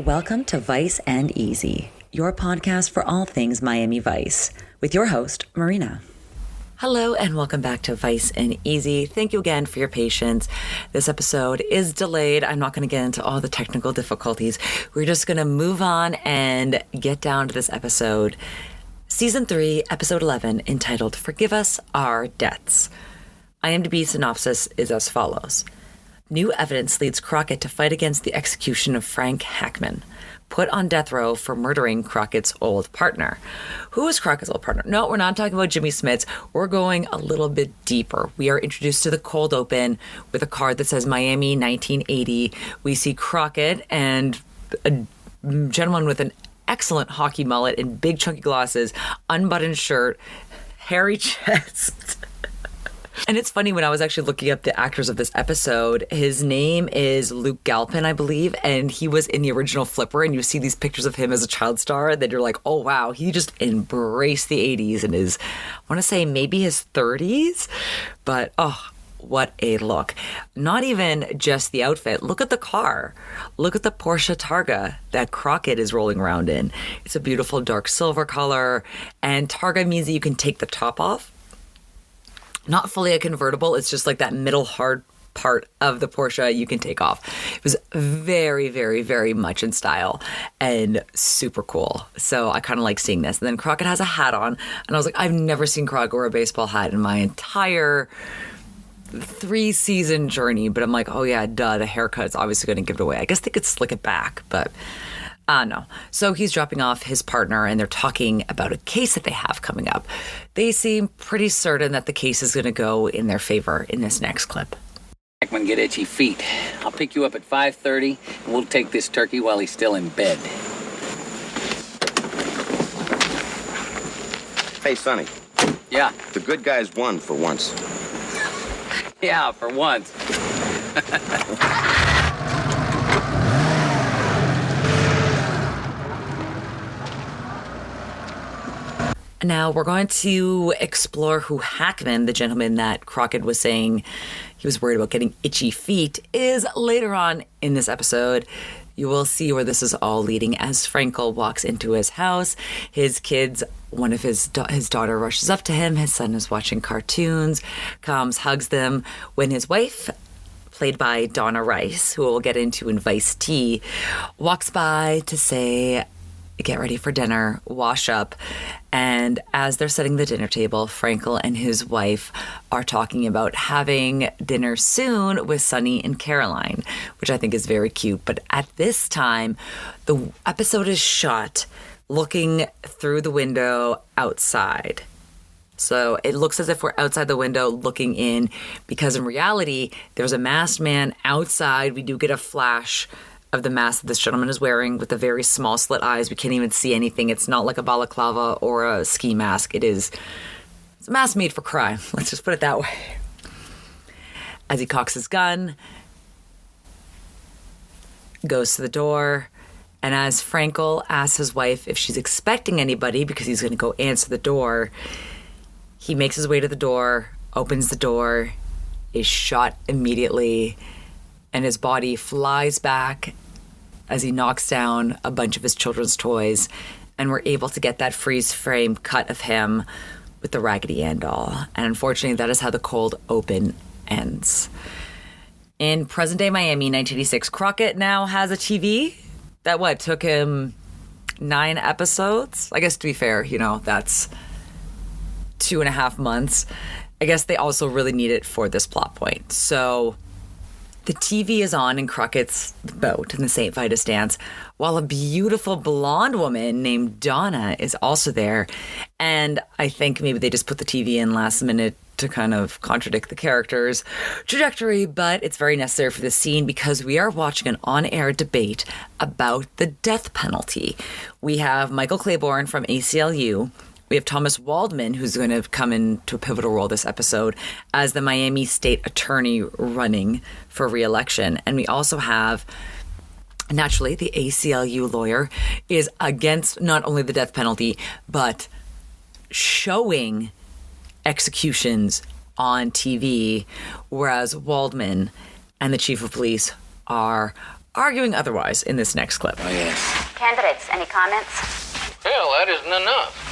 Welcome to Vice and Easy, your podcast for all things Miami Vice, with your host, Marina. Hello and welcome back to Vice and Easy. Thank you again for your patience. This episode is delayed. I'm not going to get into all the technical difficulties. We're just going to move on and get down to this episode. Season 3, Episode 11, entitled Forgive Us Our Debts. IMDb synopsis is as follows. New evidence leads Crockett to fight against the execution of Frank Hackman, put on death row for murdering Crockett's old partner. Who is Crockett's old partner? No, we're not talking about Jimmy Smits. We're going a little bit deeper. We are introduced to the cold open with a card that says Miami 1980. We see Crockett and a gentleman with an excellent hockey mullet and big chunky glasses, unbuttoned shirt, hairy chest. And it's funny, when I was actually looking up the actors of this episode, his name is Luke Galpin, I believe, and he was in the original Flipper, and you see these pictures of him as a child star that you're like, oh, wow, he just embraced the 80s and is, I want to say, maybe his 30s, but, oh, what a look. Not even just the outfit. Look at the car. Look at the Porsche Targa that Crockett is rolling around in. It's a beautiful dark silver color, and Targa means that you can take the top off. Not fully a convertible. It's just like that middle hard part of the Porsche you can take off. It was very, very, very much in style and super cool. So I kind of like seeing this. And then Crockett has a hat on. And I was like, I've never seen Crockett wear a baseball hat in my entire 3-season journey. But I'm like, oh yeah, duh, the haircut's obviously going to give it away. I guess they could slick it back, but no. So he's dropping off his partner and they're talking about a case that they have coming up. They seem pretty certain that the case is going to go in their favor in this next clip. Hackman get itchy feet. I'll pick you up at 5:30 and we'll take this turkey while he's still in bed. Hey, Sonny. Yeah. The good guys won for once. Yeah, for once. Now we're going to explore who Hackman, the gentleman that Crockett was saying he was worried about getting itchy feet, is later on in this episode. You will see where this is all leading as Frankel walks into his house. His kids, one of his daughter rushes up to him. His son is watching cartoons, comes, hugs them. When his wife, played by Donna Rice, who we'll get into in Vice T, walks by to say, get ready for dinner, wash up. And as they're setting the dinner table, Frankel and his wife are talking about having dinner soon with Sonny and Caroline, which I think is very cute. But at this time, the episode is shot looking through the window outside. So it looks as if we're outside the window looking in, because in reality, there's a masked man outside. We do get a flash of the mask that this gentleman is wearing with the very small slit eyes. We can't even see anything. It's not like a balaclava or a ski mask. It's a mask made for crime. Let's just put it that way. As he cocks his gun, goes to the door, and as Frankel asks his wife if she's expecting anybody because he's going to go answer the door, he makes his way to the door, opens the door, is shot immediately, and his body flies back as he knocks down a bunch of his children's toys, and we're able to get that freeze frame cut of him with the Raggedy Ann doll. And unfortunately, that is how the cold open ends. In present-day Miami, 1986, Crockett now has a TV that, took him 9 episodes? I guess, to be fair, that's 2.5 months. I guess they also really need it for this plot point. So the TV is on in Crockett's boat in the St. Vitus dance, while a beautiful blonde woman named Donna is also there. And I think maybe they just put the TV in last minute to kind of contradict the character's trajectory, but it's very necessary for this scene because we are watching an on-air debate about the death penalty. We have Michael Claiborne from ACLU. We have Thomas Waldman, who's going to come into a pivotal role this episode as the Miami State Attorney running for re-election. And we also have, naturally, the ACLU lawyer is against not only the death penalty, but showing executions on TV, whereas Waldman and the chief of police are arguing otherwise in this next clip. Oh, yes. Candidates, any comments? Well, that isn't enough.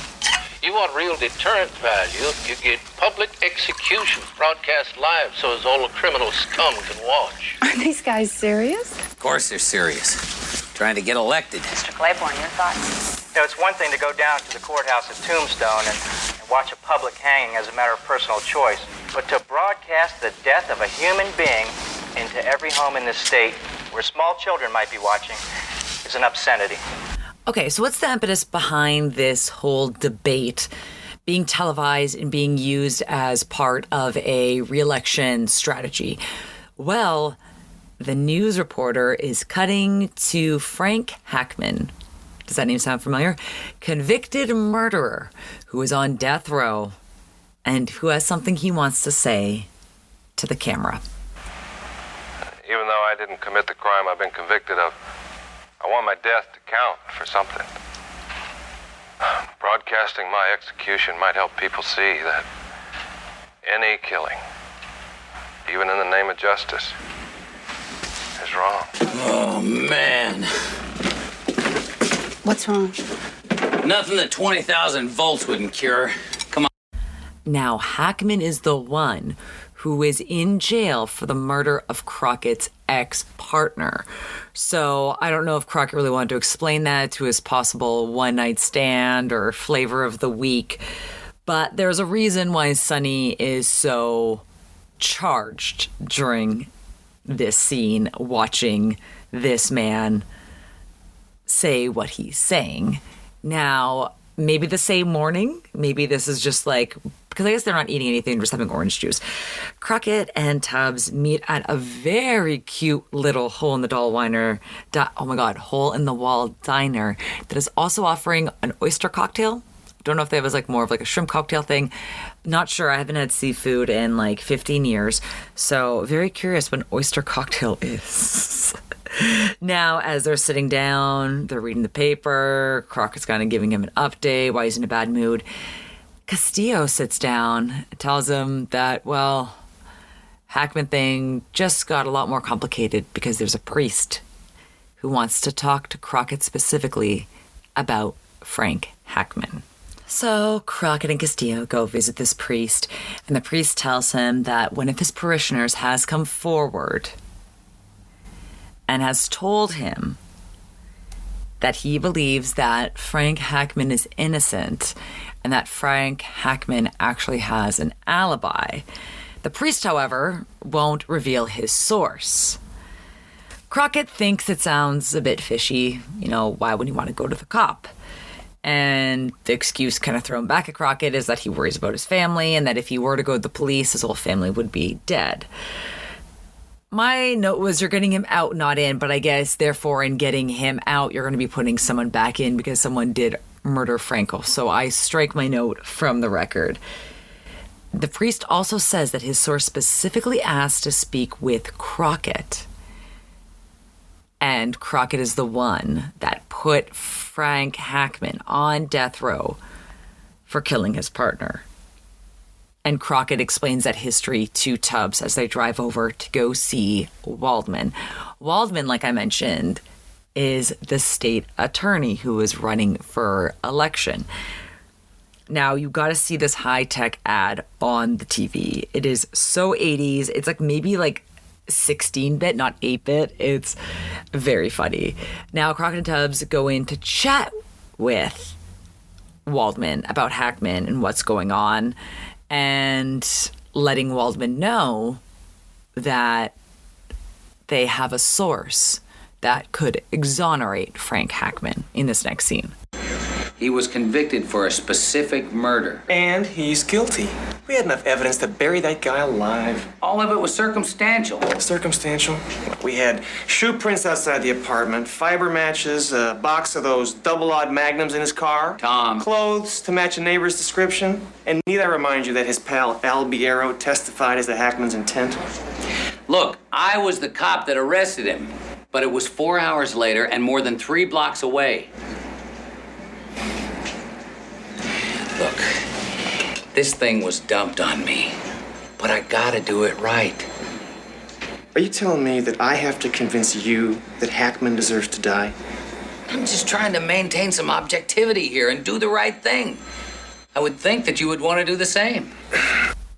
You want real deterrent value, you get public execution broadcast live so as all the criminal scum can watch. Are these guys serious? Of course they're serious. Trying to get elected. Mr. Claiborne, your thoughts? You know, it's one thing to go down to the courthouse at Tombstone and watch a public hanging as a matter of personal choice, but to broadcast the death of a human being into every home in this state where small children might be watching is an obscenity. Okay, so what's the impetus behind this whole debate being televised and being used as part of a re-election strategy? Well, the news reporter is cutting to Frank Hackman. Does that name sound familiar? Convicted murderer who is on death row and who has something he wants to say to the camera. Even though I didn't commit the crime I've been convicted of, I want my death to count for something. Broadcasting my execution might help people see that any killing, even in the name of justice, is wrong. Oh, man. What's wrong? Nothing that 20,000 volts wouldn't cure. Come on. Now, Hackman is the one who is in jail for the murder of Crockett's ex-partner. So I don't know if Crockett really wanted to explain that to his possible one-night stand or flavor of the week, but there's a reason why Sonny is so charged during this scene, watching this man say what he's saying. Now, maybe the same morning, maybe this is just like, because I guess they're not eating anything, just having orange juice. Crockett and Tubbs meet at a very cute little hole-in-the-wall diner that is also offering an oyster cocktail. Don't know if they have like more of like a shrimp cocktail thing. Not sure. I haven't had seafood in like 15 years. So very curious what an oyster cocktail is. Now, as they're sitting down, they're reading the paper. Crockett's kind of giving him an update why he's in a bad mood. Castillo sits down and tells him that, well, Hackman thing just got a lot more complicated because there's a priest who wants to talk to Crockett specifically about Frank Hackman. So Crockett and Castillo go visit this priest, and the priest tells him that one of his parishioners has come forward and has told him that he believes that Frank Hackman is innocent and that Frank Hackman actually has an alibi. The priest, however, won't reveal his source. Crockett thinks it sounds a bit fishy. You know, why would he want to go to the cop? And the excuse kind of thrown back at Crockett is that he worries about his family and that if he were to go to the police, his whole family would be dead. My note was you're getting him out, not in, but I guess therefore in getting him out, you're going to be putting someone back in because someone did murder Frankel. So I strike my note from the record. The priest also says that his source specifically asked to speak with Crockett. And Crockett is the one that put Frank Hackman on death row for killing his partner. And Crockett explains that history to Tubbs as they drive over to go see Waldman. Waldman, like I mentioned, is the state attorney who is running for election. Now, you got to see this high-tech ad on the TV. It is so 80s. It's like maybe like 16-bit, not 8-bit. It's very funny. Now, Crockett and Tubbs go in to chat with Waldman about Hackman and what's going on, and letting Waldman know that they have a source that could exonerate Frank Hackman in this next scene. He was convicted for a specific murder. And he's guilty. We had enough evidence to bury that guy alive. All of it was circumstantial. Circumstantial? We had shoe prints outside the apartment, fiber matches, a box of those double-odd magnums in his car. Tom. Clothes to match a neighbor's description. And need I remind you that his pal Al Biero testified as to Hackman's intent? Look, I was the cop that arrested him, but it was 4 hours later and more than 3 blocks away. Look, this thing was dumped on me, but I gotta do it right. Are you telling me that I have to convince you that Hackman deserves to die? I'm just trying to maintain some objectivity here and do the right thing. I would think that you would want to do the same.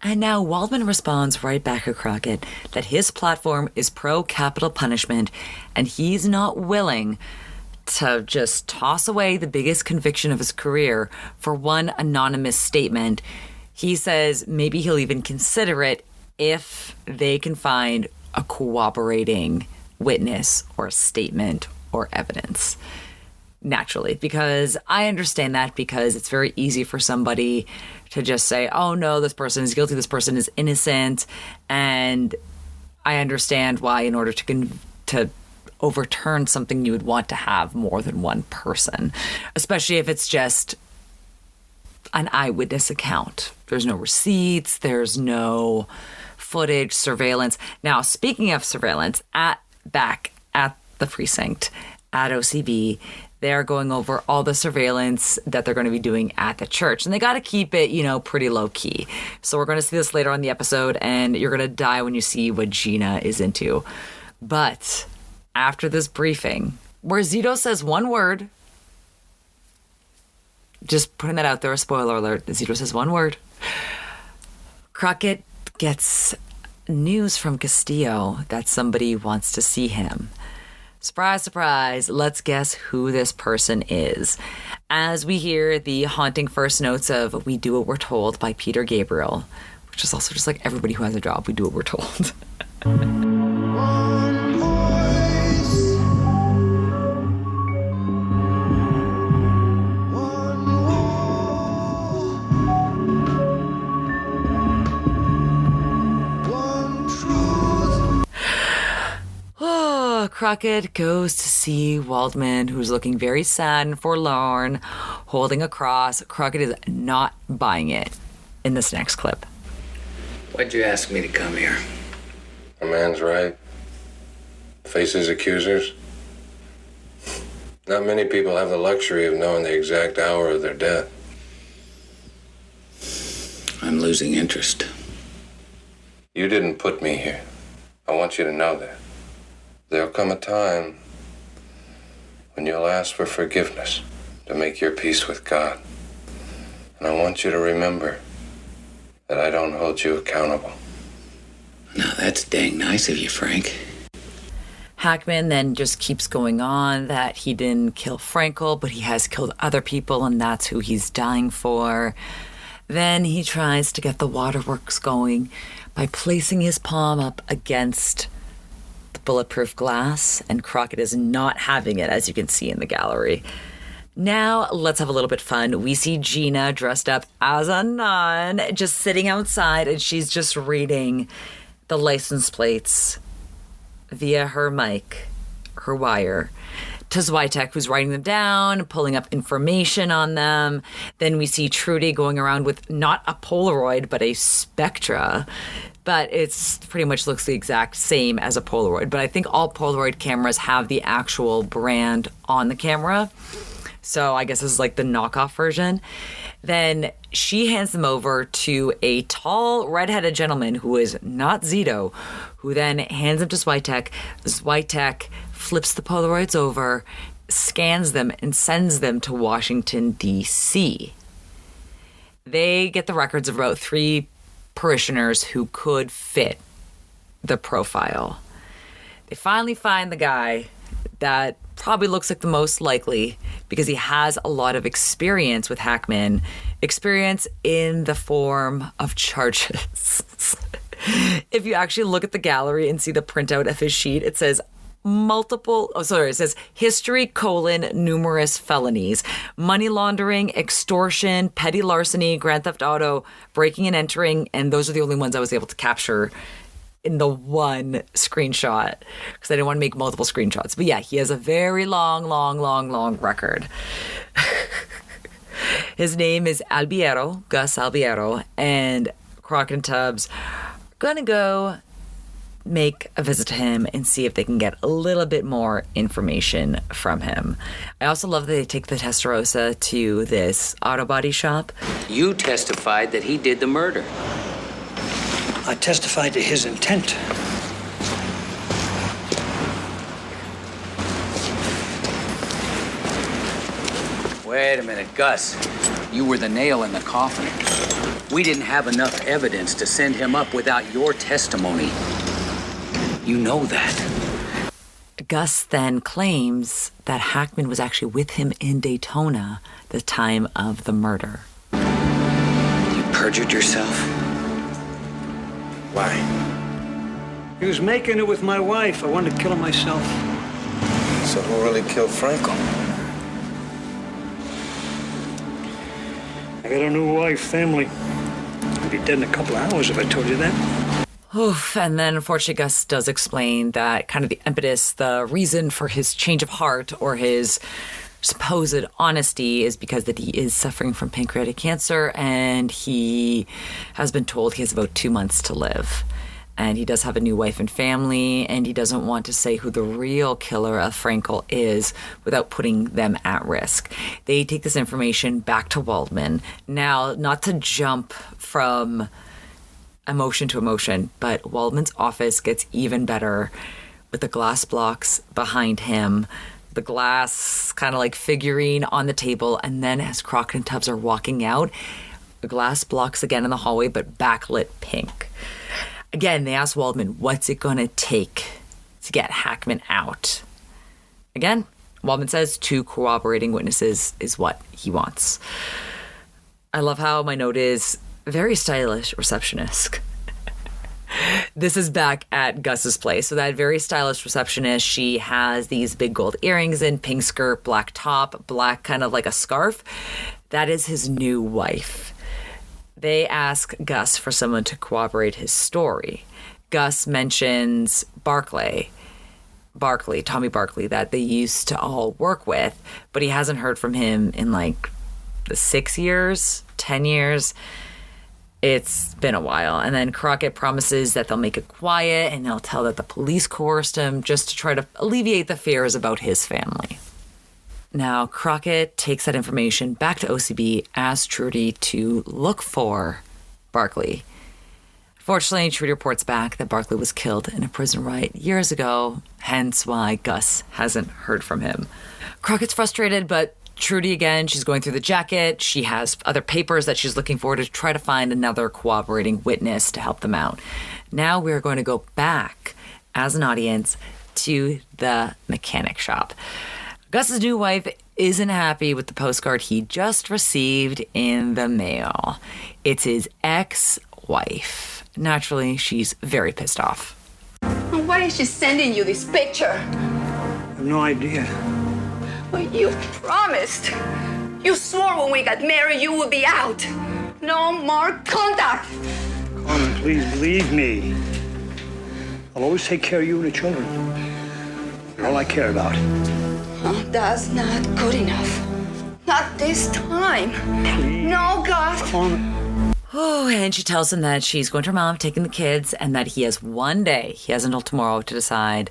And now Waldman responds right back at Crockett that his platform is pro-capital punishment and he's not willing to just toss away the biggest conviction of his career for one anonymous statement. He says maybe he'll even consider it if they can find a corroborating witness or statement or evidence. Naturally, because I understand that, because it's very easy for somebody to just say, oh no, this person is guilty, this person is innocent. And I understand why, in order to overturn something, you would want to have more than one person, especially if it's just an eyewitness account. There's no receipts, there's no footage, surveillance. Now, speaking of surveillance, back at the precinct, at OCB, they're going over all the surveillance that they're going to be doing at the church. And they got to keep it, pretty low key. So we're going to see this later on in the episode, and you're going to die when you see what Gina is into. But after this briefing, where Zito says one word, just putting that out there, a spoiler alert, Zito says one word, Crockett gets news from Castillo that somebody wants to see him. Surprise, surprise, let's guess who this person is. As we hear the haunting first notes of We Do What We're Told by Peter Gabriel, which is also just like everybody who has a job, we do what we're told. Crockett goes to see Waldman, who's looking very sad and forlorn, holding a cross. Crockett is not buying it in this next clip. Why'd you ask me to come here? A man's right. Face his accusers. Not many people have the luxury of knowing the exact hour of their death. I'm losing interest. You didn't put me here. I want you to know that. There'll come a time when you'll ask for forgiveness to make your peace with God. And I want you to remember that I don't hold you accountable. Now, that's dang nice of you, Frank. Hackman then just keeps going on that he didn't kill Frankel, but he has killed other people, and that's who he's dying for. Then he tries to get the waterworks going by placing his palm up against the bulletproof glass, and Crockett is not having it, as you can see in the gallery. Now, let's have a little bit fun. We see Gina dressed up as a nun, just sitting outside, and she's just reading the license plates via her mic, her wire, to Zwitek, who's writing them down, pulling up information on them. Then we see Trudy going around with not a Polaroid, but a Spectra. But it's pretty much looks the exact same as a Polaroid. But I think all Polaroid cameras have the actual brand on the camera. So I guess this is like the knockoff version. Then she hands them over to a tall, redheaded gentleman who is not Zito, who then hands them to Zwitek. Zwitek flips the Polaroids over, scans them, and sends them to Washington, D.C. They get the records of about 3 parishioners who could fit the profile. They finally find the guy that probably looks like the most likely because he has a lot of experience with Hackman, experience in the form of charges. If you actually look at the gallery and see the printout of his sheet, it says it says history, numerous felonies, money laundering, extortion, petty larceny, grand theft auto, breaking and entering, and those are the only ones I was able to capture in the one screenshot because I didn't want to make multiple screenshots. But yeah, he has a very long record. His name is Gus Albiero, and Crockett and Tubbs gonna go make a visit to him and see if they can get a little bit more information from him. I also love that they take the Testarossa to this auto body shop. You testified that he did the murder. I testified to his intent. Wait a minute, Gus. You were the nail in the coffin. We didn't have enough evidence to send him up without your testimony. You know that. Gus then claims that Hackman was actually with him in Daytona the time of the murder. You perjured yourself? Why? He was making it with my wife. I wanted to kill him myself. So who really killed Franco? I got a new wife, family. I'd be dead in a couple of hours if I told you that. Oof. And then, unfortunately, Gus does explain that kind of the impetus, the reason for his change of heart or his supposed honesty is because that he is suffering from pancreatic cancer and he has been told he has about 2 months to live. And he does have a new wife and family, and he doesn't want to say who the real killer of Frankel is without putting them at risk. They take this information back to Waldman. Now, not to jump from emotion to emotion, but Waldman's office gets even better with the glass blocks behind him, the glass kind of like figurine on the table, and then as Crockett and Tubbs are walking out, the glass blocks again in the hallway, but backlit pink. Again, they ask Waldman, what's it going to take to get Hackman out? Again, Waldman says 2 corroborating witnesses is what he wants. I love how my note is very stylish receptionist. This is back at Gus's place. So that very stylish receptionist, she has these big gold earrings in, pink skirt, black top, black kind of like a scarf. That is his new wife. They ask Gus for someone to corroborate his story. Gus mentions Tommy Barkley, that they used to all work with, but he hasn't heard from him in like the 6 years, 10 years. It's been a while. And then Crockett promises that they'll make it quiet and they'll tell that the police coerced him just to try to alleviate the fears about his family. Now, Crockett takes that information back to OCB, asks Trudy to look for Barkley. Fortunately, Trudy reports back that Barkley was killed in a prison riot years ago, hence why Gus hasn't heard from him. Crockett's frustrated, but Trudy, again, she's going through the jacket. She has other papers that she's looking for to try to find another corroborating witness to help them out. Now we're going to go back as an audience to the mechanic shop. Gus's new wife isn't happy with the postcard he just received in the mail. It's his ex-wife. Naturally, she's very pissed off. Why is she sending you this picture? I have no idea. But you promised. You swore when we got married you would be out. No more contact. Carmen, please believe me. I'll always take care of you and the children. They're all I care about. Oh, that's not good enough. Not this time. Please. No, Gus. Carmen. Oh, and she tells him that she's going to her mom, taking the kids, and that he has one day, he has until tomorrow to decide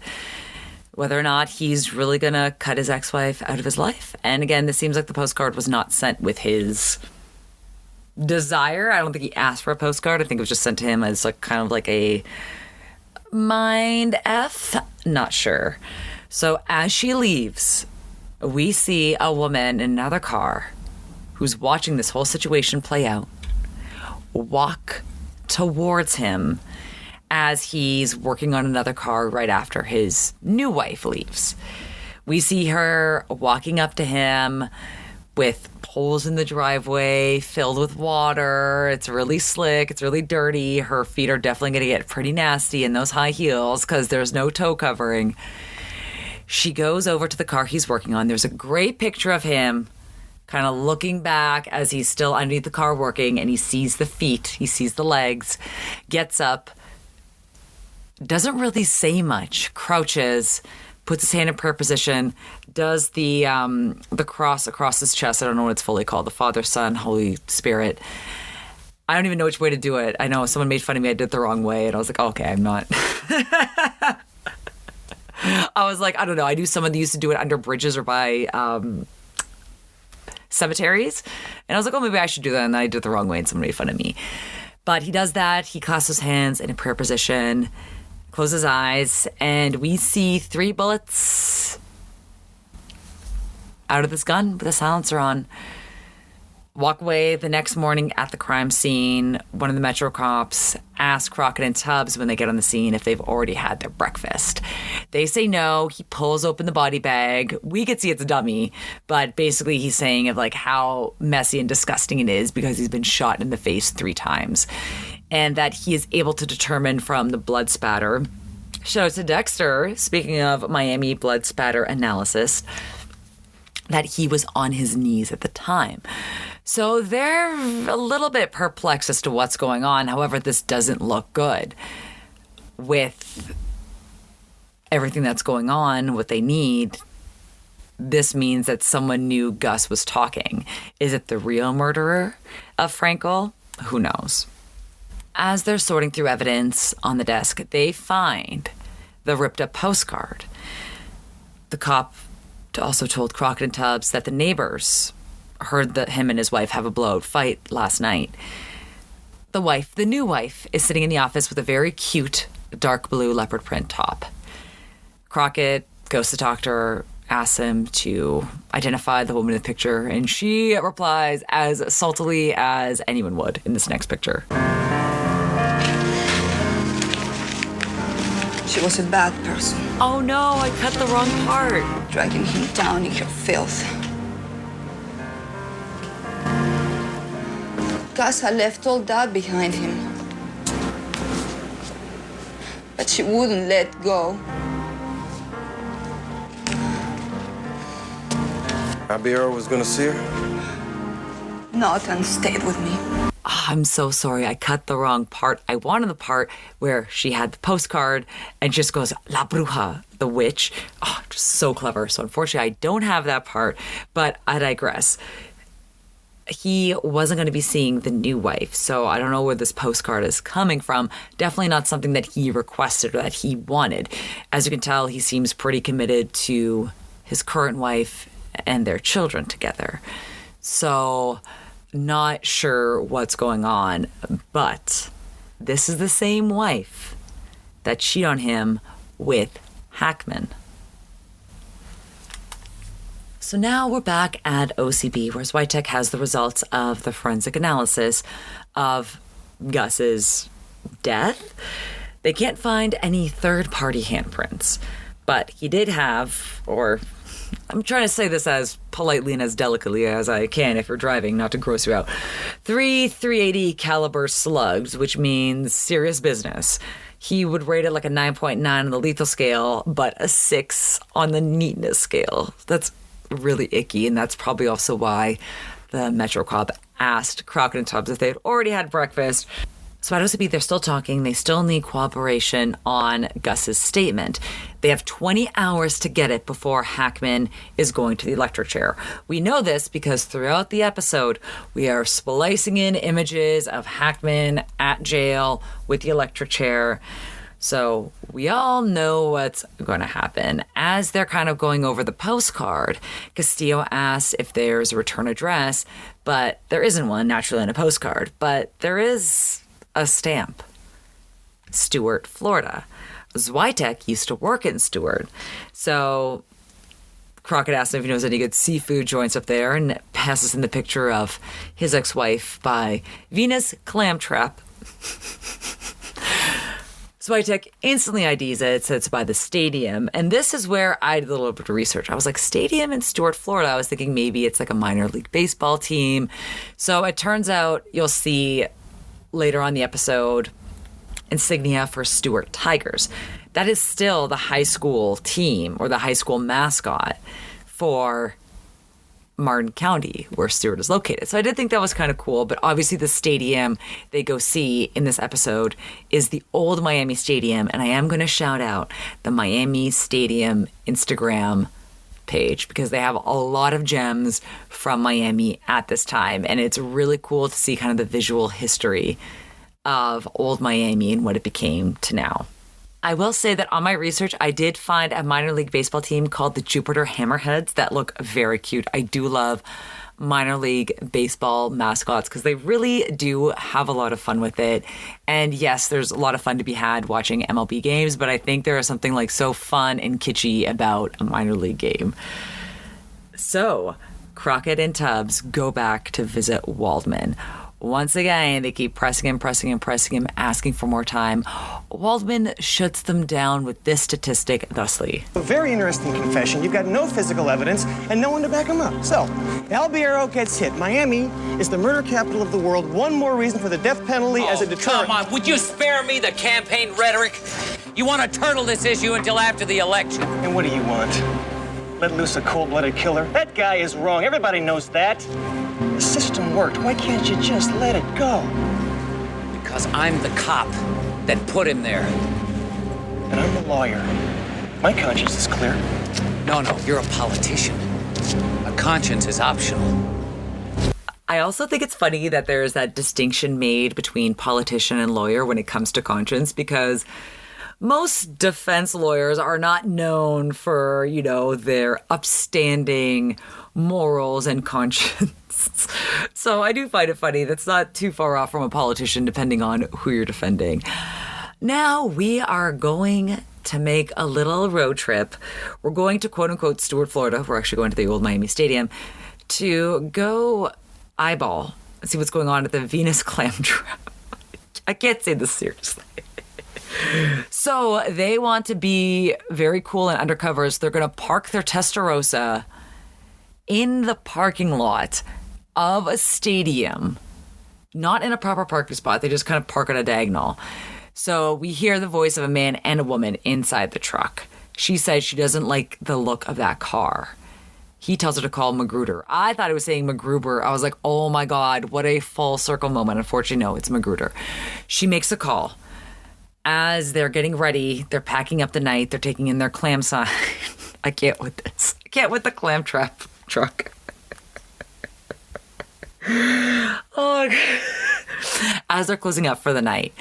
whether or not he's really going to cut his ex-wife out of his life. And again, this seems like the postcard was not sent with his desire. I don't think he asked for a postcard. I think it was just sent to him as like kind of like a mind F. Not sure. So as she leaves, we see a woman in another car who's watching this whole situation play out walk towards him as he's working on another car right after his new wife leaves. We see her walking up to him with holes in the driveway filled with water. It's really slick. It's really dirty. Her feet are definitely going to get pretty nasty in those high heels because there's no toe covering. She goes over to the car he's working on. There's a great picture of him kind of looking back as he's still underneath the car working, and he sees the feet, he sees the legs, gets up, doesn't really say much, crouches, puts his hand in prayer position, does the cross across his chest. I don't know what it's fully called, the Father, Son, Holy Spirit. I don't even know which way to do it. I know someone made fun of me. I did it the wrong way, and I was like, okay, I'm not. I was like, I don't know. I knew someone that used to do it under bridges or by cemeteries. And I was like, oh, maybe I should do that. And then I did it the wrong way and someone made fun of me. But he does that. He clasps his hands in a prayer position, closes his eyes, and we see 3 bullets out of this gun with a silencer on. Walk away the next morning at the crime scene. One of the Metro cops asks Crockett and Tubbs when they get on the scene if they've already had their breakfast. They say no. He pulls open the body bag. We could see it's a dummy, but basically he's saying of like how messy and disgusting it is because he's been shot in the face 3 times, and that he is able to determine from the blood spatter. Shout out to Dexter, speaking of Miami blood spatter analysis, that he was on his knees at the time. So they're a little bit perplexed as to what's going on. However, this doesn't look good. With everything that's going on, what they need, this means that someone knew Gus was talking. Is it the real murderer of Frankel? Who knows? As they're sorting through evidence on the desk, they find the ripped up postcard. The cop also told Crockett and Tubbs that the neighbors heard that him and his wife have a blowout fight last night. The new wife, is sitting in the office with a very cute dark blue leopard print top. Crockett goes to talk to her, asks him to identify the woman in the picture, and she replies as saltily as anyone would in this next picture. She was a bad person. Oh no, I cut the wrong part. Dragging him down in her filth. Gus had left all that behind him. But she wouldn't let go. Javier was gonna see her? Not and stayed with me. Oh, I'm so sorry. I cut the wrong part. I wanted the part where she had the postcard and just goes, La Bruja, the witch. Oh, just so clever. So unfortunately, I don't have that part, but I digress. He wasn't going to be seeing the new wife, so I don't know where this postcard is coming from. Definitely not something that he requested or that he wanted. As you can tell, he seems pretty committed to his current wife and their children together. So not sure what's going on, but this is the same wife that cheated on him with Hackman. So now we're back at OCB, where Switek has the results of the forensic analysis of Gus's death. They can't find any third-party handprints, but he did have, or I'm trying to say this as politely and as delicately as I can if you're driving, not to gross you out, 3 .380 caliber slugs, which means serious business. He would rate it like a 9.9 on the lethal scale, but a 6 on the neatness scale. That's really icky, and that's probably also why the Metro Cop asked Crockett and Tubbs if they had already had breakfast. So at OCB, they're still talking. They still need cooperation on Gus's statement. They have 20 hours to get it before Hackman is going to the electric chair. We know this because throughout the episode, we are splicing in images of Hackman at jail with the electric chair. So we all know what's going to happen. As they're kind of going over the postcard, Castillo asks if there's a return address, but there isn't one naturally on a postcard. But there is a stamp. Stuart, Florida. Switek used to work in Stuart. So Crockett asks him if he knows any good seafood joints up there and passes in the picture of his ex-wife by Venus Clamtrap. Switek instantly IDs it, says it's by the stadium. And this is where I did a little bit of research. I was like, stadium in Stuart, Florida. I was thinking maybe it's like a minor league baseball team. So it turns out you'll see later on the episode insignia for Stuart Tigers. That is still the high school team or the high school mascot for Martin County, where Stuart is located. So I did think that was kind of cool, but obviously the stadium they go see in this episode is the old Miami Stadium, and I am going to shout out the Miami Stadium Instagram page because they have a lot of gems from Miami at this time, and it's really cool to see kind of the visual history of old Miami and what it became to now. I will say that on my research, I did find a minor league baseball team called the Jupiter Hammerheads that look very cute. I do love minor league baseball mascots because they really do have a lot of fun with it. And yes, there's a lot of fun to be had watching MLB games, but I think there is something like so fun and kitschy about a minor league game. So Crockett and Tubbs go back to visit Waldman. Once again, they keep pressing him, asking for more time. Waldman shuts them down with this statistic thusly. A very interesting confession. You've got no physical evidence and no one to back him up. So, Albiero gets hit. Miami is the murder capital of the world. One more reason for the death penalty as a deterrent. Come on, would you spare me the campaign rhetoric? You want to turtle this issue until after the election. And what do you want? Let loose a cold-blooded killer? That guy is wrong. Everybody knows that. The system worked. Why can't you just let it go? Because I'm the cop that put him there. And I'm the lawyer. My conscience is clear. No, you're a politician. A conscience is optional. I also think it's funny that there's that distinction made between politician and lawyer when it comes to conscience, because most defense lawyers are not known for, their upstanding morals and conscience. So I do find it funny. That's not too far off from a politician, depending on who you're defending. Now we are going to make a little road trip. We're going to, quote unquote, Stewart, Florida. We're actually going to the old Miami Stadium to go eyeball, see what's going on at the Venus clam trap. I can't say this seriously. So they want to be very cool and undercover. So they're going to park their Testarossa in the parking lot of a stadium, not in a proper parking spot. They just kind of park on a diagonal. So we hear the voice of a man and a woman inside the truck. She says she doesn't like the look of that car. He tells her to call Magruder. I thought it was saying MacGruber. I was like, oh my God, what a full circle moment. Unfortunately, no, it's Magruder. She makes a call. As they're getting ready, they're packing up the night. They're taking in their clam sign. I can't with this. I can't with the clam trap truck. As they're closing up for the night,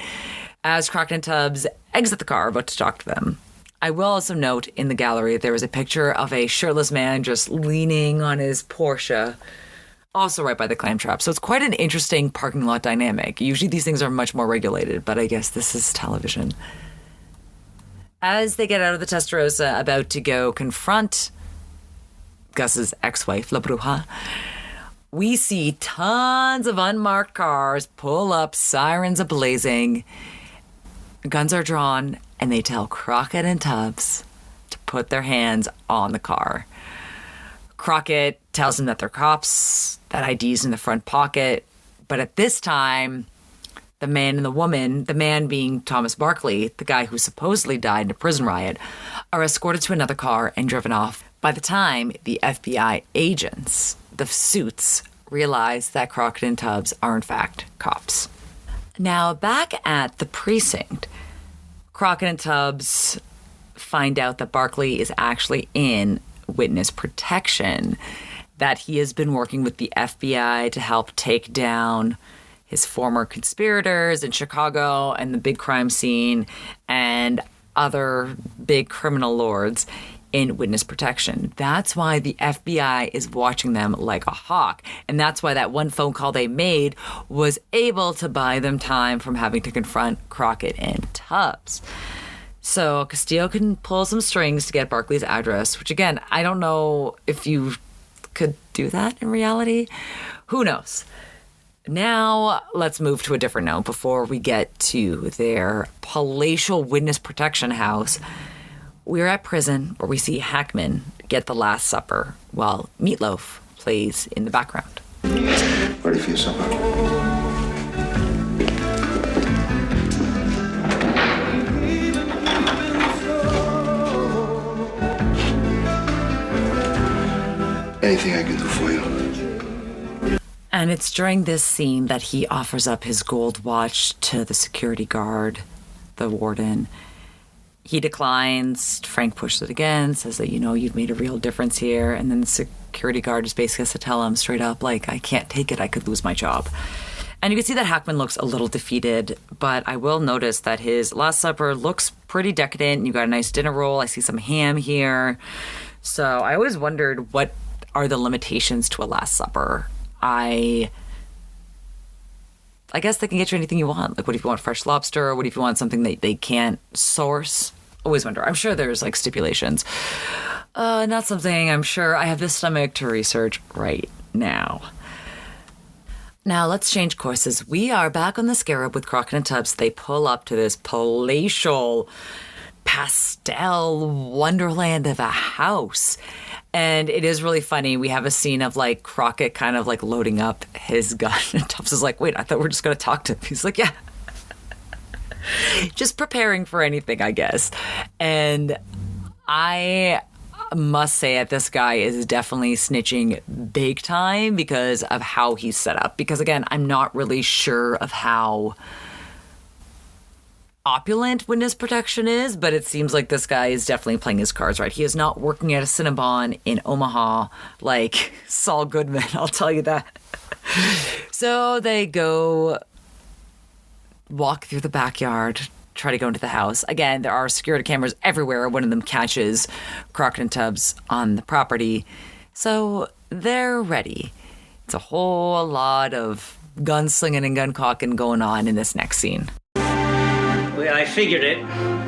as Crockett and Tubbs exit the car, about to talk to them, I will also note in the gallery there was a picture of a shirtless man just leaning on his Porsche, also right by the clam trap. So it's quite an interesting parking lot dynamic. Usually these things are much more regulated, but I guess this is television. As they get out of the Testarossa, about to go confront Gus's ex-wife, La Bruja, we see tons of unmarked cars pull up, sirens ablazing, guns are drawn, and they tell Crockett and Tubbs to put their hands on the car. Crockett tells them that they're cops, that ID's in the front pocket, but at this time, the man and the woman, the man being Thomas Barkley, the guy who supposedly died in a prison riot, are escorted to another car and driven off. By the time the FBI agents, the suits, realize that Crockett and Tubbs are in fact cops. Now, back at the precinct, Crockett and Tubbs find out that Barkley is actually in witness protection, that he has been working with the FBI to help take down his former conspirators in Chicago and the big crime scene and other big criminal lords in witness protection. That's why the FBI is watching them like a hawk. And that's why that one phone call they made was able to buy them time from having to confront Crockett and Tubbs. So Castillo can pull some strings to get Barkley's address, which again, I don't know if you could do that in reality. Who knows? Now, let's move to a different note before we get to their palatial witness protection house. We're at prison where we see Hackman get the Last Supper while Meatloaf plays in the background. Ready for your supper? Anything I can do for you? And it's during this scene that he offers up his gold watch to the security guard, the warden. He declines. Frank pushes it again, says that, you've made a real difference here. And then the security guard just basically has to tell him straight up, I can't take it. I could lose my job. And you can see that Hackman looks a little defeated, but I will notice that his Last Supper looks pretty decadent. You got a nice dinner roll. I see some ham here. So I always wondered, what are the limitations to a Last Supper? I guess they can get you anything you want. What if you want fresh lobster? What if you want something that they can't source? Always wonder. I'm sure there's stipulations. Not something I'm sure I have the stomach to research right now. Now let's change courses. We are back on the Scarab with Crockett and Tubbs. They pull up to this palatial pastel wonderland of a house. And it is really funny. We have a scene of like Crockett kind of like loading up his gun. And Tubbs is like, wait, I thought we were just going to talk to him. He's like, yeah. Just preparing for anything, I guess. And I must say that this guy is definitely snitching big time because of how he's set up. Because again, I'm not really sure of how opulent witness protection is, but it seems like this guy is definitely playing his cards right. He is not working at a Cinnabon in Omaha like Saul Goodman, I'll tell you that. So they go walk through the backyard, try to go into the house. Again, there are security cameras everywhere. One of them catches Crockett and Tubbs on the property. So they're ready. It's a whole lot of gunslinging and gun-cocking going on in this next scene. Well, I figured it.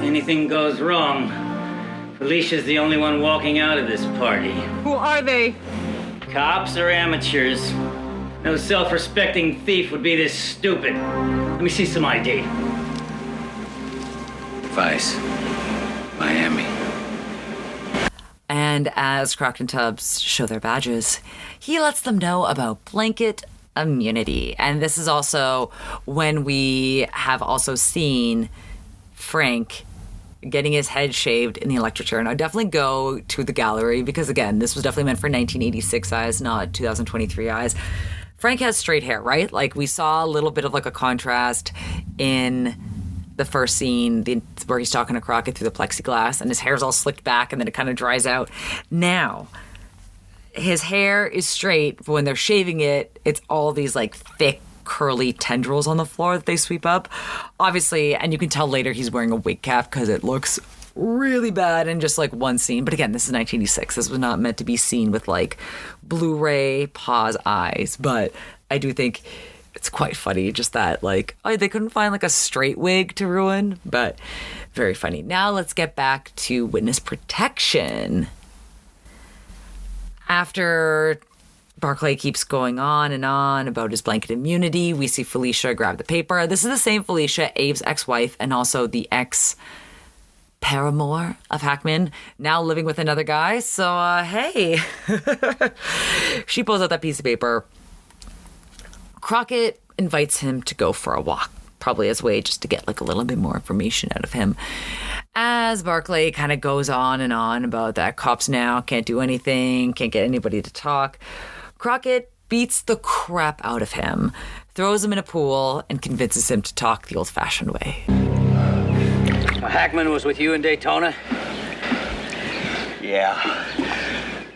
Anything goes wrong, Felicia's the only one walking out of this party. Who are they? Cops or amateurs? No self-respecting thief would be this stupid. Let me see some ID. Vice. Miami. And as Crockett and Tubbs show their badges, he lets them know about blanket immunity. And this is also when we have also seen Frank getting his head shaved in the electric chair. And I definitely go to the gallery because, again, this was definitely meant for 1986 eyes, not 2023 eyes. Frank has straight hair, right? Like, we saw a little bit of like a contrast in the first scene where he's talking to Crockett through the plexiglass and his hair's all slicked back and then it kind of dries out. Now, his hair is straight, but when they're shaving it, it's all these like thick, curly tendrils on the floor that they sweep up. Obviously, and you can tell later he's wearing a wig cap because it looks really bad in just like one scene. But again, this is 1986. This was not meant to be seen with like Blu-ray pause eyes. But I do think it's quite funny just that like, oh, they couldn't find like a straight wig to ruin, but very funny. Now let's get back to witness protection. After Barclay keeps going on and on about his blanket immunity, we see Felicia grab the paper. This is the same Felicia, Abe's ex-wife, and also the ex-paramour of Hackman, now living with another guy. So, hey. She pulls out that piece of paper. Crockett invites him to go for a walk, probably as a way just to get like a little bit more information out of him. As Barclay kind of goes on and on about that cops now can't do anything, can't get anybody to talk, Crockett beats the crap out of him, throws him in a pool, and convinces him to talk the old-fashioned way. Hackman was with you in Daytona? Yeah.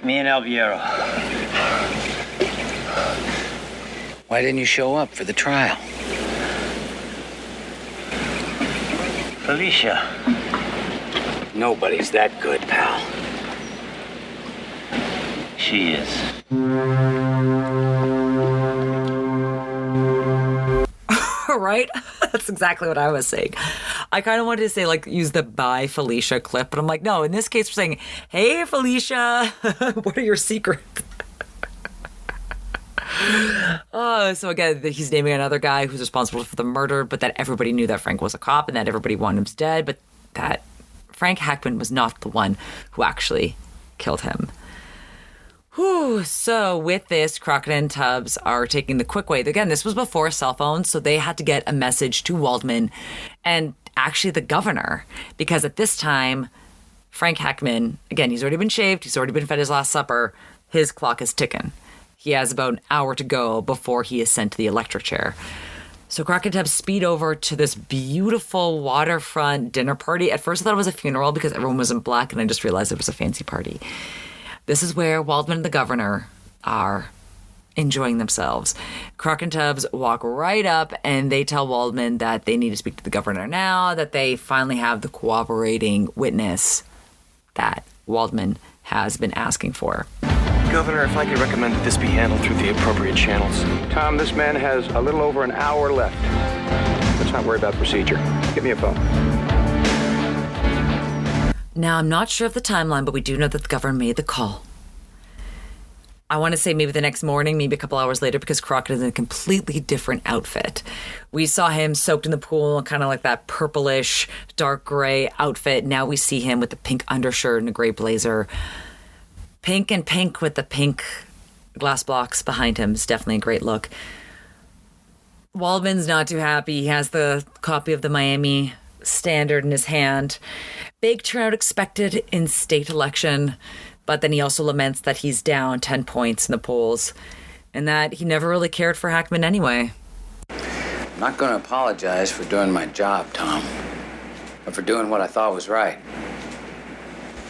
Me and Alviero. Why didn't you show up for the trial? Felicia. Nobody's that good, pal. She is. Right? That's exactly what I was saying. I kind of wanted to say, like, use the bye Felicia clip, but I'm like, no, in this case, we're saying, hey, Felicia, what are your secrets? So again, he's naming another guy who's responsible for the murder, but that everybody knew that Frank was a cop and that everybody wanted him dead, but that Frank Hackman was not the one who actually killed him. Whew. So with this, Crockett and Tubbs are taking the quick way. Again, this was before cell phones, so they had to get a message to Waldman and actually the governor, because at this time, Frank Hackman, again, he's already been shaved, he's already been fed his last supper, his clock is ticking. He has about an hour to go before he is sent to the electric chair. So Crockett and Tubbs speed over to this beautiful waterfront dinner party. At first I thought it was a funeral because everyone was in black, and I just realized it was a fancy party. This is where Waldman and the governor are enjoying themselves. Crockett and Tubbs walk right up and they tell Waldman that they need to speak to the governor now, that they finally have the corroborating witness that Waldman has been asking for. Governor, if I could recommend that this be handled through the appropriate channels. Tom, this man has a little over an hour left. Let's not worry about procedure. Give me a phone. Now, I'm not sure of the timeline, but we do know that the governor made the call. I want to say maybe the next morning, maybe a couple hours later, because Crockett is in a completely different outfit. We saw him soaked in the pool, kind of like that purplish, dark gray outfit. Now we see him with the pink undershirt and a gray blazer. Pink and pink with the pink glass blocks behind him is definitely a great look. Waldman's not too happy. He has the copy of the Miami Standard in his hand. Big turnout expected in state election. But then he also laments that he's down 10 points in the polls and that he never really cared for Hackman anyway. I'm not going to apologize for doing my job, Tom, but for doing what I thought was right.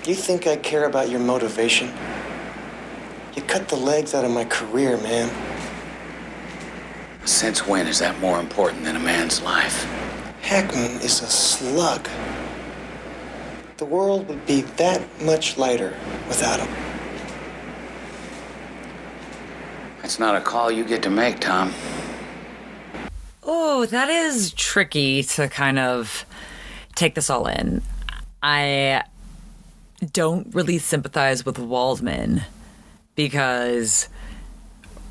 You think I care about your motivation? You cut the legs out of my career, man. Since when is that more important than a man's life? Hackman is a slug. The world would be that much lighter without him. That's not a call you get to make, Tom. Oh, that is tricky to kind of take this all in. I don't really sympathize with Waldman because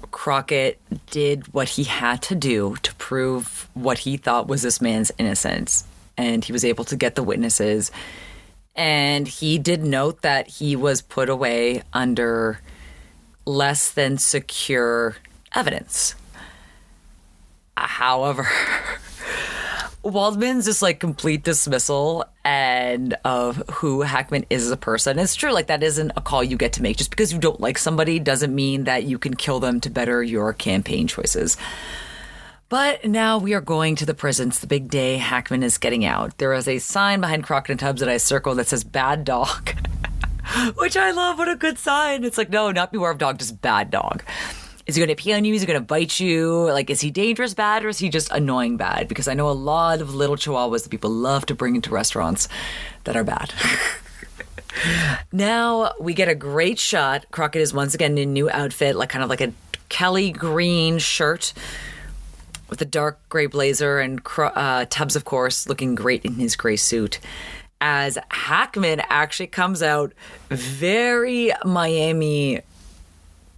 Crockett did what he had to do to prove what he thought was this man's innocence. And he was able to get the witnesses. And he did note that he was put away under less than secure evidence. However, Waldman's just like complete dismissal and of who Hackman is as a person. It's true, like that isn't a call you get to make. Just because you don't like somebody doesn't mean that you can kill them to better your campaign choices. But now we are going to the prison. It's the big day. Hackman is getting out. There is a sign behind Crockett and Tubbs that I circled that says bad dog, which I love. What a good sign. It's like, no, not beware of dog, just bad dog. Is he going to pee on you? Is he going to bite you? Like, is he dangerous bad or is he just annoying bad? Because I know a lot of little chihuahuas that people love to bring into restaurants that are bad. Now we get a great shot. Crockett is once again in a new outfit, like kind of like a Kelly green shirt with a dark gray blazer, and Tubbs, of course, looking great in his gray suit. As Hackman actually comes out very Miami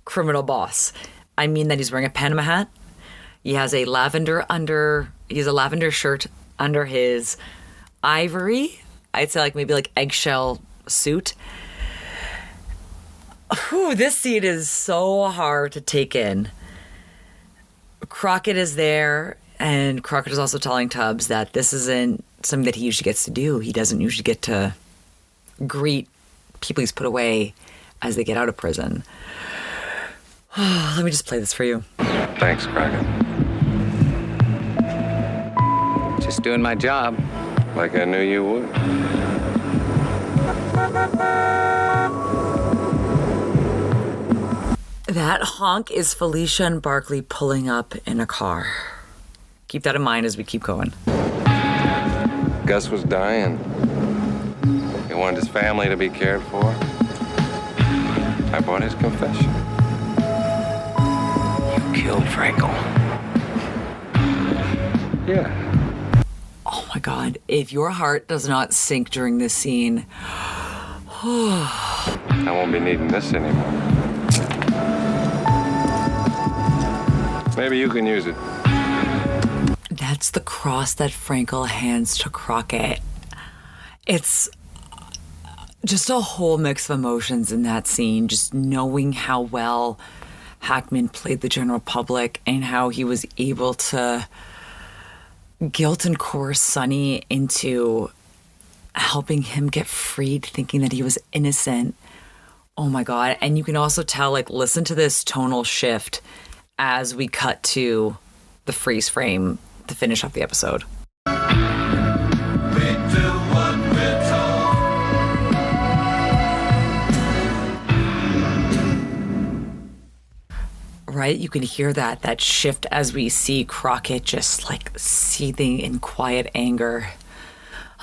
criminal boss. I mean that he's wearing a Panama hat. He has a lavender shirt under his ivory, I'd say like maybe like eggshell suit. Whew, this scene is so hard to take in. Crockett is there, and Crockett is also telling Tubbs that this isn't something that he usually gets to do. He doesn't usually get to greet people he's put away as they get out of prison. Let me just play this for you. Thanks, Crockett. Just doing my job. Like I knew you would. That honk is Felicia and Barkley pulling up in a car. Keep that in mind as we keep going. Gus was dying. He wanted his family to be cared for. I brought his confession. You killed Frankel. Yeah. Oh my God. If your heart does not sink during this scene, I won't be needing this anymore. Maybe you can use it. That's the cross that Frankel hands to Crockett. It's just a whole mix of emotions in that scene, just knowing how well Hackman played the general public and how he was able to guilt and coerce Sonny into helping him get freed, thinking that he was innocent. Oh my God. And you can also tell, like, listen to this tonal shift as we cut to the freeze frame to finish off the episode. Right? You can hear that shift as we see Crockett just like seething in quiet anger.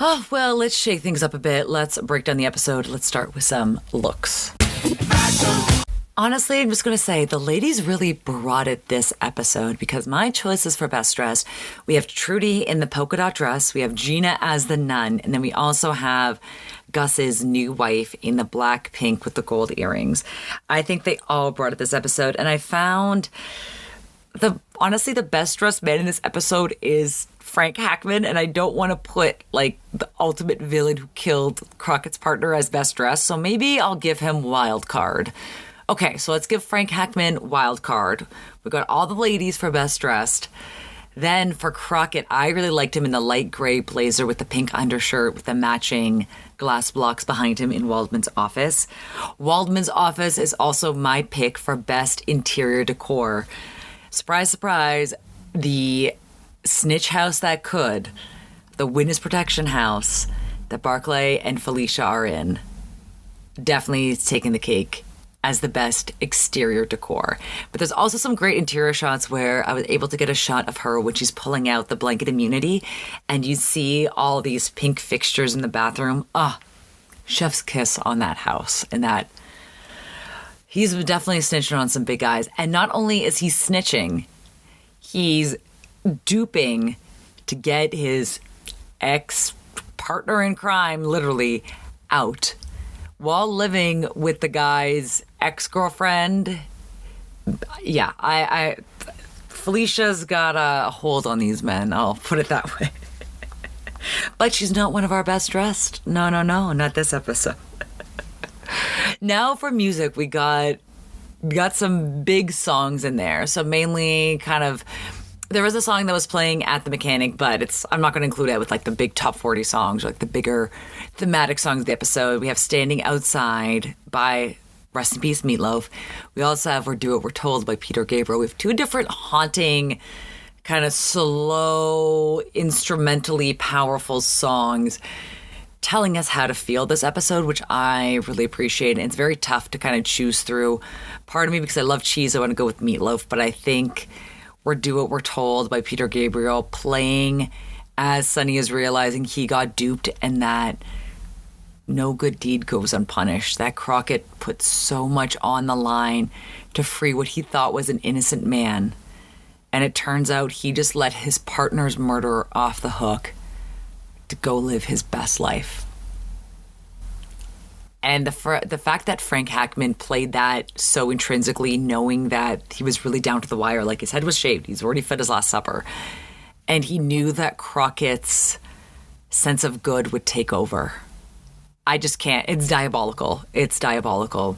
Oh, well, let's shake things up a bit. Let's break down the episode. Let's start with some looks. Honestly, I'm just going to say the ladies really brought it this episode because my choices for best dress, we have Trudy in the polka dot dress, we have Gina as the nun, and then we also have Gus's new wife in the black pink with the gold earrings. I think they all brought it this episode, and I found honestly the best dressed man in this episode is Frank Hackman, and I don't want to put like the ultimate villain who killed Crockett's partner as best dressed, so maybe I'll give him wild card. Okay, so let's give Frank Hackman wild card. We got all the ladies for best dressed. Then for Crockett, I really liked him in the light gray blazer with the pink undershirt with the matching glass blocks behind him in Waldman's office. Waldman's office is also my pick for best interior decor. Surprise, surprise, the snitch house that could, the witness protection house that Barclay and Felicia are in, definitely taking the cake as the best exterior decor. But there's also some great interior shots where I was able to get a shot of her when she's pulling out the blanket immunity and you see all these pink fixtures in the bathroom. Chef's kiss on that house. And that he's definitely snitching on some big guys. And not only is he snitching, he's duping to get his ex-partner in crime literally out while living with the guy's ex-girlfriend. Yeah, Felicia's got a hold on these men, I'll put it that way. But she's not one of our best dressed. No, not this episode. Now for music, we got some big songs in there. So mainly kind of, there was a song that was playing at the mechanic, but I'm not going to include it with like the big top 40 songs, like the bigger thematic songs of the episode. We have Standing Outside by, rest in peace, Meatloaf. We also have We're Do What We're Told by Peter Gabriel. We have two different haunting, kind of slow, instrumentally powerful songs telling us how to feel this episode, which I really appreciate. And it's very tough to kind of choose through. Part of me, because I love cheese, I want to go with Meatloaf, but I think We're Do What We're Told by Peter Gabriel playing as Sonny is realizing he got duped and that no good deed goes unpunished. That Crockett put so much on the line to free what he thought was an innocent man. And it turns out he just let his partner's murderer off the hook to go live his best life. And the fact that Frank Hackman played that so intrinsically, knowing that he was really down to the wire, like his head was shaved, he's already fed his last supper, and he knew that Crockett's sense of good would take over. I just can't. It's diabolical. It's diabolical.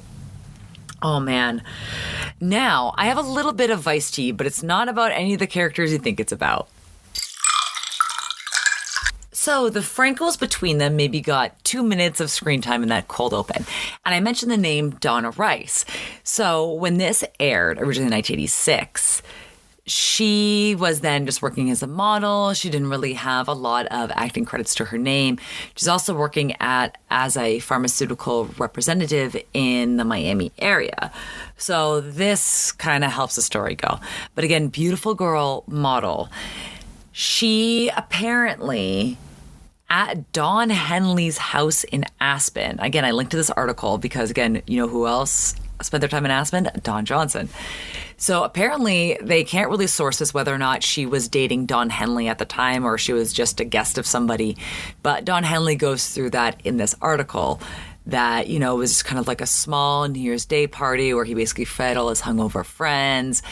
Oh, man. Now, I have a little bit of Vice tea, but it's not about any of the characters you think it's about. So the Frankels between them maybe got 2 minutes of screen time in that cold open. And I mentioned the name Donna Rice. So when this aired, originally in 1986, she was then just working as a model. She didn't really have a lot of acting credits to her name. She's also working as a pharmaceutical representative in the Miami area. So this kind of helps the story go. But again, beautiful girl model. She apparently, at Don Henley's house in Aspen. Again, I linked to this article because, again, you know who else spent their time in Aspen? Don Johnson. So apparently they can't really source this whether or not she was dating Don Henley at the time or she was just a guest of somebody. But Don Henley goes through that in this article that, you know, it was kind of like a small New Year's Day party where he basically fed all his hungover friends,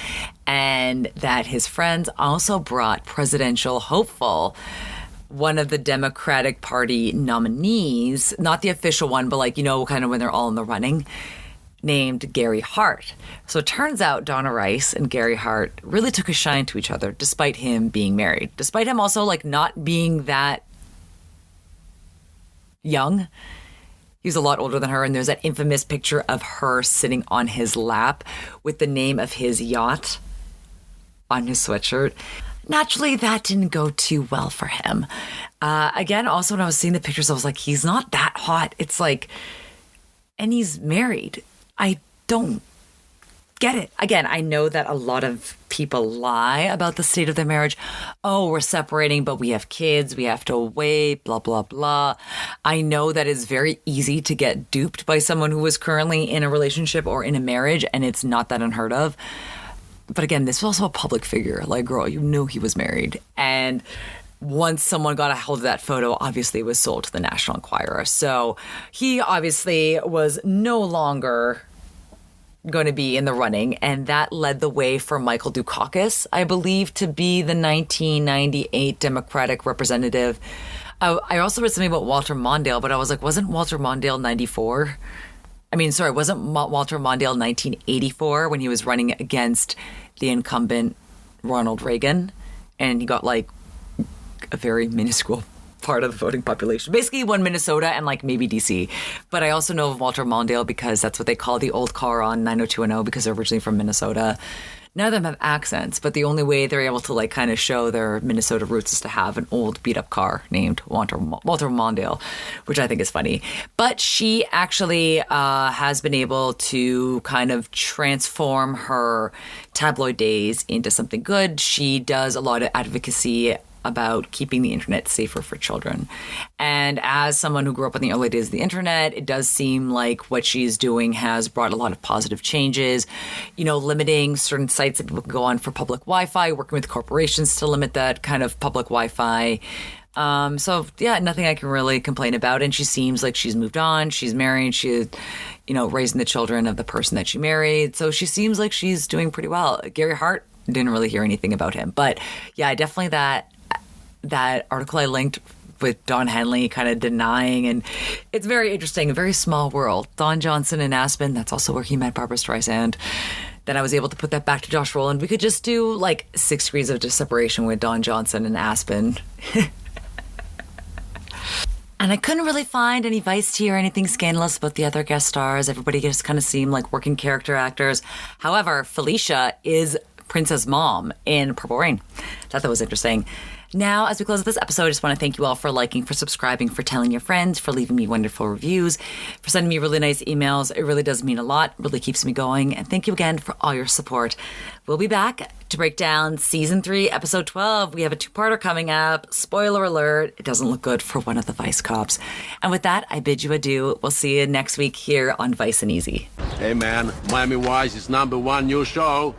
and that his friends also brought presidential hopeful, one of the Democratic Party nominees, not the official one, but like, you know, kind of when they're all in the running, named Gary Hart. So it turns out Donna Rice and Gary Hart really took a shine to each other despite him being married, despite him also like not being that young. He was a lot older than her, and there's that infamous picture of her sitting on his lap with the name of his yacht on his sweatshirt. Naturally, that didn't go too well for him. Again, also when I was seeing the pictures, I was like, he's not that hot. It's like, and he's married. I don't get it. Again, I know that a lot of people lie about the state of their marriage. Oh, we're separating, but we have kids. We have to wait, blah, blah, blah. I know that it's very easy to get duped by someone who is currently in a relationship or in a marriage, and it's not that unheard of. But again, this was also a public figure. Like, girl, you knew he was married. And once someone got a hold of that photo, obviously it was sold to the National Enquirer. So he obviously was no longer going to be in the running, and that led the way for Michael Dukakis, I believe, to be the 1998 Democratic representative. I also read something about Walter Mondale, but I was like, wasn't Walter Mondale 94? Wasn't Walter Mondale 1984 when he was running against the incumbent Ronald Reagan, and he got like a very minuscule part of the voting population. Basically, he won Minnesota and like maybe DC. But I also know of Walter Mondale because that's what they call the old car on 90210 because they're originally from Minnesota. None of them have accents, but the only way they're able to like kind of show their Minnesota roots is to have an old beat up car named Walter Mondale, which I think is funny. But she actually has been able to kind of transform her tabloid days into something good. She does a lot of advocacy about keeping the internet safer for children. And as someone who grew up in the early days of the internet, it does seem like what she's doing has brought a lot of positive changes, limiting certain sites that people can go on for public Wi-Fi, working with corporations to limit that kind of public Wi-Fi. So yeah, nothing I can really complain about. And she seems like she's moved on. She's married. She's, raising the children of the person that she married. So she seems like she's doing pretty well. Gary Hart, didn't really hear anything about him. But yeah, definitely that article I linked with Don Henley kind of denying, and it's very interesting, a very small world. Don Johnson in Aspen, that's also where he met Barbara Streisand. Then I was able to put that back to Josh Rowland. We could just do like 6 degrees of separation with Don Johnson in Aspen. And I couldn't really find any Vice tea or anything scandalous about the other guest stars. Everybody just kind of seemed like working character actors. However, Felicia is Prince's mom in Purple Rain. Thought that was interesting. Now, as we close this episode, I just want to thank you all for liking, for subscribing, for telling your friends, for leaving me wonderful reviews, for sending me really nice emails. It really does mean a lot, really keeps me going. And thank you again for all your support. We'll be back to break down Season 3, Episode 12. We have a 2-parter coming up. Spoiler alert, it doesn't look good for one of the Vice cops. And with that, I bid you adieu. We'll see you next week here on Vice and Easy. Hey, man, Miami Vice is #1 new show.